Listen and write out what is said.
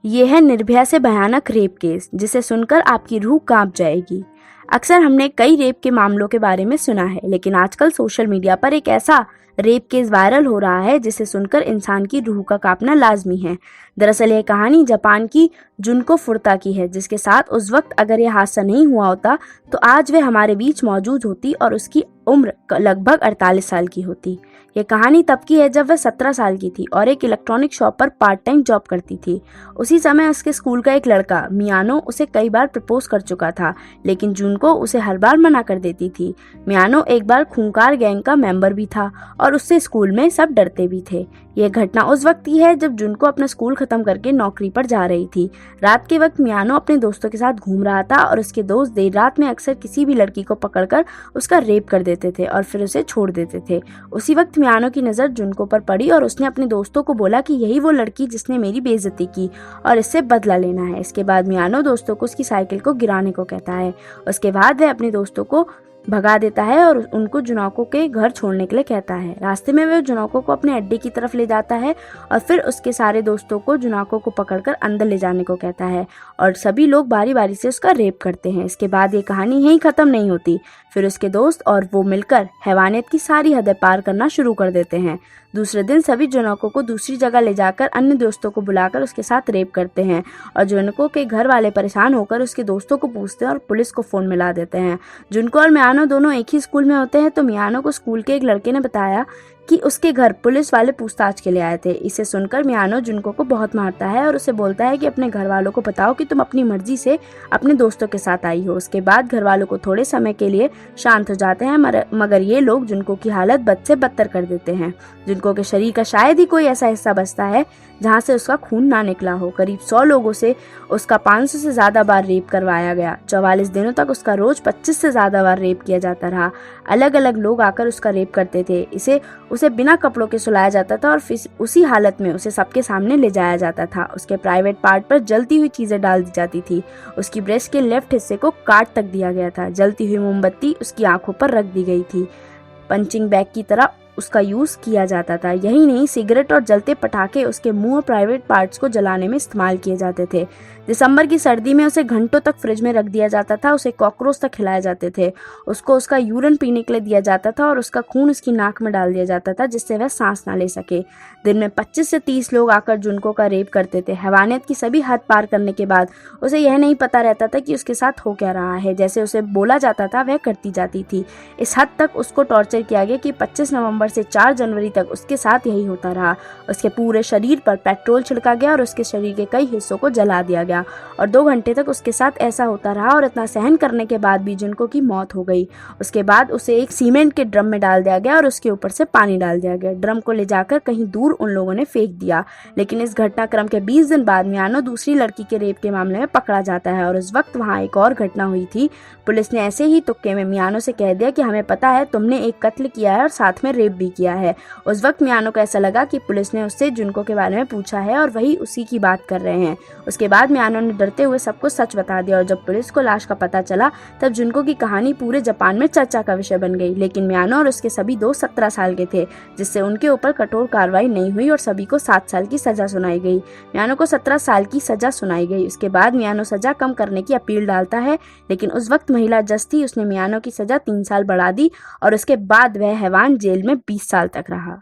ये है निर्भया से भयानक रेप केस जिसे सुनकर आपकी रूह कांप जाएगी। अक्सर हमने कई रेप के मामलों के बारे में सुना है, लेकिन आजकल सोशल मीडिया पर एक ऐसा रेप केस वायरल हो रहा है जिसे सुनकर इंसान की रूह का कांपना लाजमी है। दरअसल ये कहानी जापान की जुनको फुरुता की है, जिसके साथ उस वक्त अगर यह हादसा नहीं हुआ होता तो आज वे हमारे बीच मौजूद होती और उसकी उम्र लगभग 48 साल की होती। ये कहानी तब की है जब वह 17 साल की थी और एक इलेक्ट्रॉनिक शॉप पर पार्ट टाइम जॉब करती थी। उसी समय उसके स्कूल का एक लड़का मियानो उसे कई बार प्रपोज कर चुका था, लेकिन जुनको उसे हर बार मना कर देती थी। मियानो एक बार खूंखार गैंग का मेंबर भी था और उससे स्कूल में सब डरते भी थे। यह घटना उस वक्त की है जब जुनको अपना स्कूल खत्म करके नौकरी पर जा रही थी। रात के वक्त मियानो अपने दोस्तों के साथ घूम रहा था और उसके दोस्त देर रात में अक्सर किसी भी लड़की को पकड़कर उसका रेप कर देते थे और फिर उसे छोड़ देते थे। उसी वक्त मियानो की नजर जुनको पर पड़ी और उसने अपने दोस्तों को बोला कि यही वो लड़की जिसने मेरी बेइज्जती की और इससे बदला लेना है। इसके बाद मियानो दोस्तों को उसकी साइकिल को गिराने को कहता है। उसके बाद वह अपने दोस्तों को भगा देता है और उनको जुनको के घर छोड़ने के लिए कहता है। रास्ते में वह जुनको को अपने अड्डे की तरफ ले जाता है और फिर उसके सारे दोस्तों को जुनको को पकड़कर अंदर ले जाने को कहता है और सभी लोग बारी बारी से उसका रेप करते हैं। इसके बाद ये कहानी यहीं खत्म नहीं होती। फिर उसके दोस्त और वो मिलकर हैवानियत की सारी हदें पार करना शुरू कर देते हैं। दूसरे दिन सभी जुनको को दूसरी जगह ले जाकर अन्य दोस्तों को बुलाकर उसके साथ रेप करते हैं और जुनको के घर वाले परेशान होकर उसके दोस्तों को पूछते हैं और पुलिस को फोन मिला देते हैं। जुनको और मियानो दोनों एक ही स्कूल में होते हैं, तो मियानो को स्कूल के एक लड़के ने बताया कि उसके घर पुलिस वाले पूछताछ के लिए आए थे। इसे सुनकर मियानो जुनको को बहुत मारता है और उसे बोलता है कि अपने घर वालों को बताओ कि तुम अपनी मर्जी से अपने दोस्तों के साथ आई हो। उसके बाद घर वालों को थोड़े समय के लिए शांत हो जाते हैं, मगर ये लोग जुनको की हालत बद से बदतर कर देते हैं। जुनको के शरीर का शायद ही कोई ऐसा हिस्सा बचता है जहाँ से उसका खून ना निकला हो। करीब 100 लोगों से उसका 500 से ज्यादा बार रेप करवाया गया। 44 दिनों तक उसका रोज 25 से ज्यादा बार रेप किया जाता रहा। अलग अलग लोग आकर उसका रेप करते थे। उसे बिना कपड़ों के सुलाया जाता था और फिर उसी हालत में उसे सबके सामने ले जाया जाता था। उसके प्राइवेट पार्ट पर जलती हुई चीजें डाल दी जाती थी। उसकी ब्रेस्ट के लेफ्ट हिस्से को काट तक दिया गया था। जलती हुई मोमबत्ती उसकी आंखों पर रख दी गई थी। पंचिंग बैग की तरह उसका यूज किया जाता था। यही नहीं, सिगरेट और जलते पटाखे उसके मुंह और प्राइवेट पार्ट्स को जलाने में इस्तेमाल किए जाते थे। दिसंबर की सर्दी में उसे घंटों तक फ्रिज में रख दिया जाता था। उसे कॉकरोच तक खिलाए जाते थे। उसको उसका यूरिन पीने के लिए दिया जाता था और उसका खून उसकी नाक में डाल दिया जाता था जिससे वह सांस ना ले सके। दिन में 25 से 30 लोग आकर जुनको का रेप करते थे। हैवानियत की सभी हद पार करने के बाद उसे यह नहीं पता रहता था कि उसके साथ हो क्या रहा है। जैसे उसे बोला जाता था वह करती जाती थी। इस हद तक उसको टॉर्चर किया गया कि 25 नवंबर से 4 जनवरी तक उसके साथ यही होता रहा। उसके पूरे शरीर पर पेट्रोल छिड़का गया और उसके शरीर के कई हिस्सों को जला दिया गया और 2 घंटे तक उसके साथ ऐसा होता रहा और इतना सहन करने के बाद भी जुनको की मौत हो गई। उसके बाद उसे एक सीमेंट के ड्रम में डाल दिया गया और उसके ऊपर से पानी डाल दिया गया। ड्रम को ले जाकर कहीं दूर उन लोगों ने फेंक दिया। लेकिन इस घटनाक्रम के 20 दिन बाद मियानो दूसरी लड़की के रेप के मामले में पकड़ा जाता है और उस वक्त वहाँ एक और घटना हुई थी। पुलिस ने ऐसे ही तुक्के में मियानो से कह दिया कि हमें पता है तुमने एक कत्ल किया है और साथ में रेप भी किया है। उस वक्त मियानो को ऐसा लगा कि पुलिस ने उससे जुनको के बारे में पूछा है और वही उसी की बात कर रहे हैं। उसके बाद मियानो ने डरते हुए सबको सच बता दिया और जब पुलिस को लाश का पता चला तब जुनको की कहानी पूरे जापान में चर्चा का विषय बन गई। लेकिन मियानो और उसके सभी दोस्त 17 साल के थे, जिससे उनके ऊपर कठोर कार्रवाई नहीं हुई और सभी को 7 साल की सजा सुनाई गई। मियानो को 17 साल की सजा सुनाई गई। उसके बाद मियानो सजा कम करने की अपील डालता है, लेकिन उस वक्त महिला जज थी, उसने मियानो की सजा 3 साल बढ़ा दी और उसके बाद वह हैवान जेल में 20 साल तक रहा।